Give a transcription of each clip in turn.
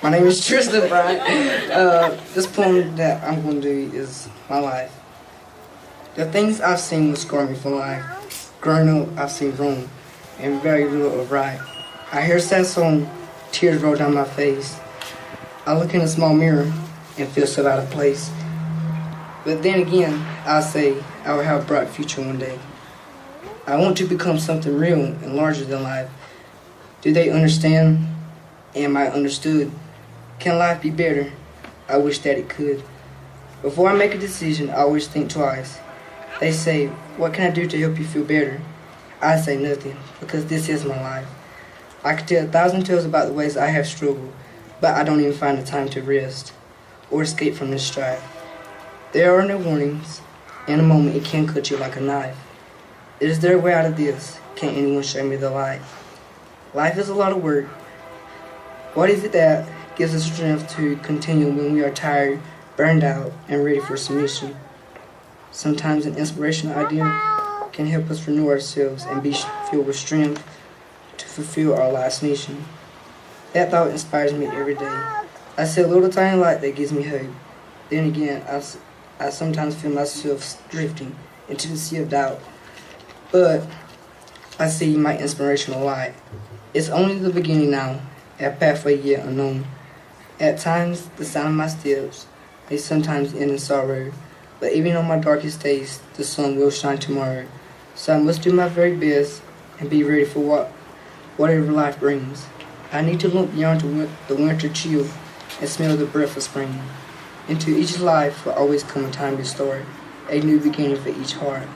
My name is Tristan Bryant. This poem that I'm going to do is my life. The things I've seen will scar me for life. Growing up, I've seen wrong and very little of right. I hear sad song, tears roll down my face. I look in a small mirror and feel so out of place. But then again, I say I will have a bright future one day. I want to become something real and larger than life. Do they understand? Am I understood? Can life be better? I wish that it could. Before I make a decision, I always think twice. They say, what can I do to help you feel better? I say nothing, because this is my life. I could tell 1,000 tales about the ways I have struggled, but I don't even find the time to rest or escape from this strife. There are no warnings. In a moment, it can cut you like a knife. Is there a way out of this? Can anyone show me the light? Life is a lot of work. What is it that gives us strength to continue when we are tired, burned out, and ready for submission? Sometimes an inspirational idea can help us renew ourselves and be filled with strength to fulfill our life's mission. That thought inspires me every day. I see a little tiny light that gives me hope. Then again, I sometimes feel myself drifting into the sea of doubt. But I see my inspirational light. It's only the beginning now, a pathway yet unknown. At times, the sound of my steps may sometimes end in sorrow, but even on my darkest days, the sun will shine tomorrow. So I must do my very best and be ready for whatever life brings. I need to look beyond the winter chill and smell the breath of spring. Into each life will always come a time to start, a new beginning for each heart.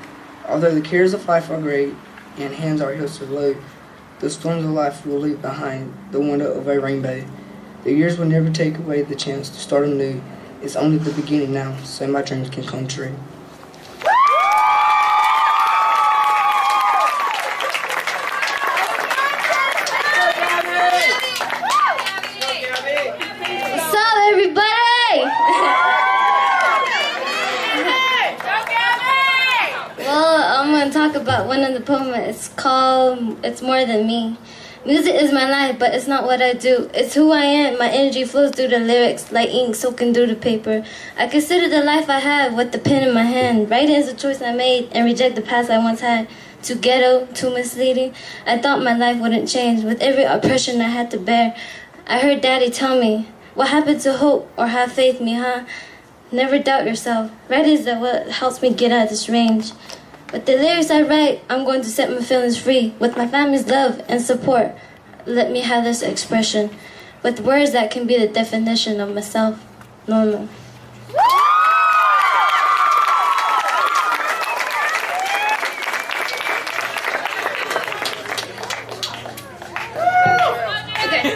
Although the cares of life are great and hands are held so low, the storms of life will leave behind the wonder of a rainbow. The years will never take away the chance to start anew. It's only the beginning now, so my dreams can come true. What's up, everybody? Well, I'm going to talk about one of the poems. It's called It's More Than Me. Music is my life, but it's not what I do. It's who I am. My energy flows through the lyrics like ink soaking through the paper. I consider the life I have with the pen in my hand. Writing is a choice I made and reject the past I once had. Too ghetto, too misleading. I thought my life wouldn't change with every oppression I had to bear. I heard Daddy tell me, what happened to hope or have faith me, huh? Never doubt yourself. Writing is what helps me get out of this range. With the lyrics I write, I'm going to set my feelings free. With my family's love and support, let me have this expression. With words that can be the definition of myself, normal. Okay.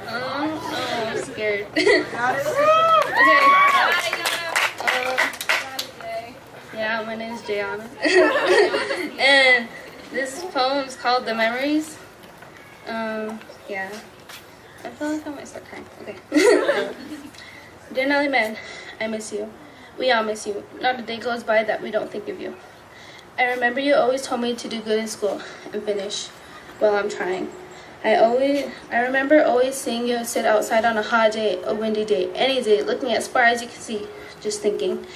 I'm scared. Okay. Yeah, my name is Jayana. And this poem is called The Memories. Yeah. I feel like I might start crying. Okay. Dear Nelly Man, I miss you. We all miss you. Not a day goes by that we don't think of you. I remember you always told me to do good in school and finish. Well, I'm trying. I remember always seeing you sit outside on a hot day, a windy day, any day, looking as far as you can see, just thinking.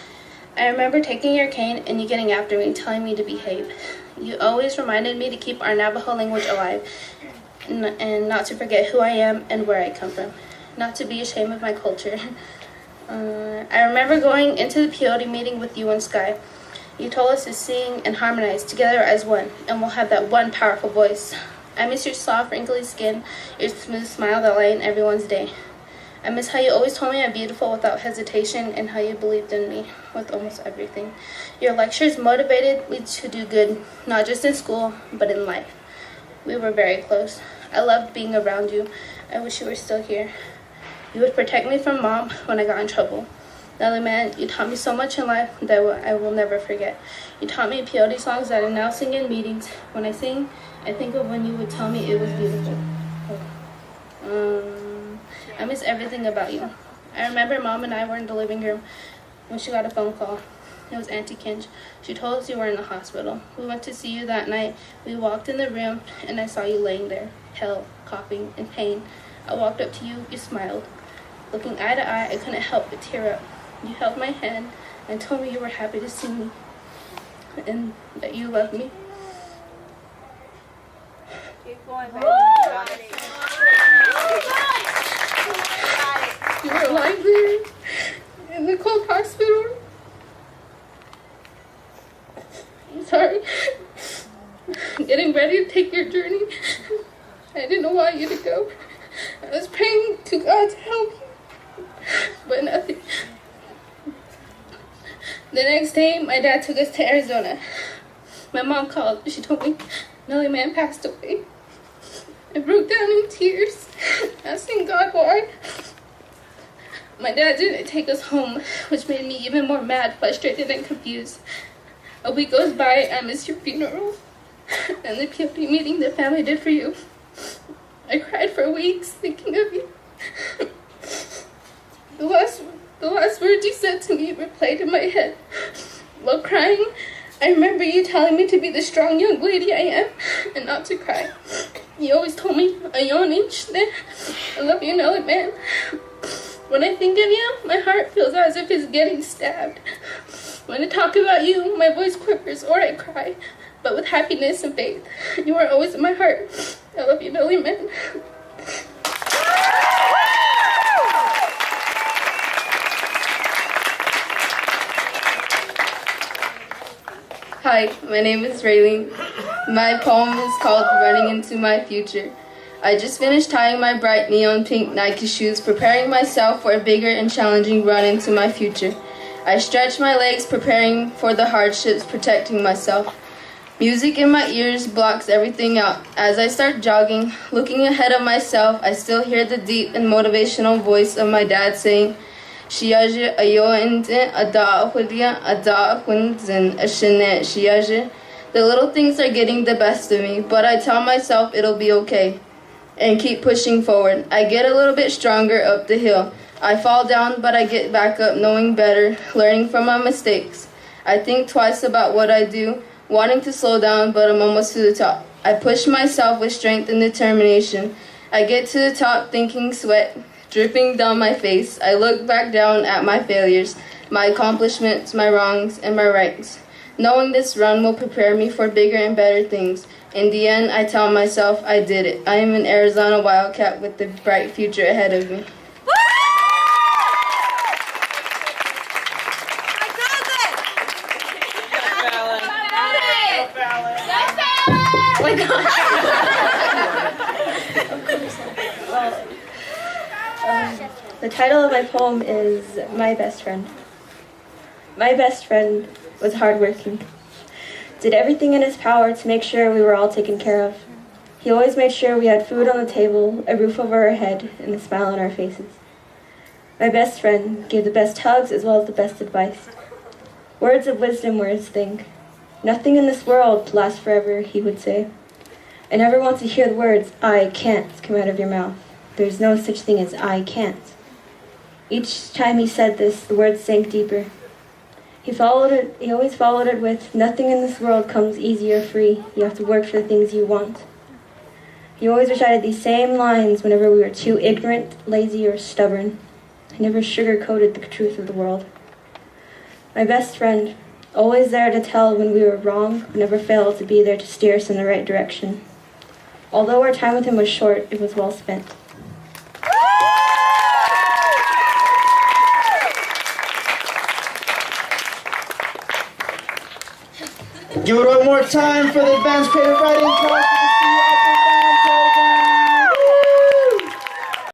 I remember taking your cane and you getting after me, telling me to behave. You always reminded me to keep our Navajo language alive and not to forget who I am and where I come from, not to be ashamed of my culture. I remember going into the peyote meeting with you and Sky. You told us to sing and harmonize together as one, and we'll have that one powerful voice. I miss your soft, wrinkly skin, your smooth smile that lightened everyone's day. I miss how you always told me I'm beautiful without hesitation and how you believed in me with almost everything. Your lectures motivated me to do good, not just in school, but in life. We were very close. I loved being around you. I wish you were still here. You would protect me from Mom when I got in trouble. Nelly Man, you taught me so much in life that I will never forget. You taught me peyote songs that I now sing in meetings. When I sing, I think of when you would tell me it was beautiful. I miss everything about you. I remember Mom and I were in the living room when she got a phone call. It was Auntie Kinch. She told us you were in the hospital. We went to see you that night. We walked in the room and I saw you laying there, pale, coughing, in pain. I walked up to you, you smiled. Looking eye to eye, I couldn't help but tear up. You held my hand and told me you were happy to see me and that you loved me. Keep going, baby. You were lying there in the cold hospital. I'm sorry. Getting ready to take your journey. I didn't want you to go. I was praying to God to help you, but nothing. The next day, my dad took us to Arizona. My mom called. She told me Nellie Man passed away. I broke down in tears, asking God why. My dad didn't take us home, which made me even more mad, frustrated, and confused. A week goes by, I miss your funeral and the POD meeting the family did for you. I cried for weeks thinking of you. The last words you said to me replayed in my head. While crying, I remember you telling me to be the strong young lady I am and not to cry. You always told me, I love you, Nellie Man. When I think of you, my heart feels as if it's getting stabbed. When I talk about you, my voice quivers or I cry, but with happiness and faith. You are always in my heart. I love you, Nellie Man. Hi, my name is Raylene. My poem is called Running Into My Future. I just finished tying my bright neon pink Nike shoes, preparing myself for a bigger and challenging run into my future. I stretch my legs, preparing for the hardships, protecting myself. Music in my ears blocks everything out. As I start jogging, looking ahead of myself, I still hear the deep and motivational voice of my dad saying, Shiaje ayo ente ada hulia ada hunzin ashine shiaje. The little things are getting the best of me, but I tell myself it'll be okay and keep pushing forward. I get a little bit stronger up the hill. I fall down, but I get back up knowing better, learning from my mistakes. I think twice about what I do, wanting to slow down, but I'm almost to the top. I push myself with strength and determination. I get to the top thinking sweat dripping down my face. I look back down at my failures, my accomplishments, my wrongs, and my rights. Knowing this run will prepare me for bigger and better things. In the end, I tell myself I did it. I am an Arizona Wildcat with a bright future ahead of me. The title of my poem is My Best Friend. My best friend was hardworking, did everything in his power to make sure we were all taken care of. He always made sure we had food on the table, a roof over our head, and a smile on our faces. My best friend gave the best hugs as well as the best advice. Words of wisdom were his thing. Nothing in this world lasts forever, he would say. I never want to hear the words, I can't, come out of your mouth. There's no such thing as I can't. Each time he said this, the words sank deeper. He always followed it with, nothing in this world comes easy or free. You have to work for the things you want. He always recited these same lines whenever we were too ignorant, lazy, or stubborn. He never sugar-coated the truth of the world. My best friend, always there to tell when we were wrong, never failed to be there to steer us in the right direction. Although our time with him was short, it was well spent. Give it one more time for the advanced creative writing class.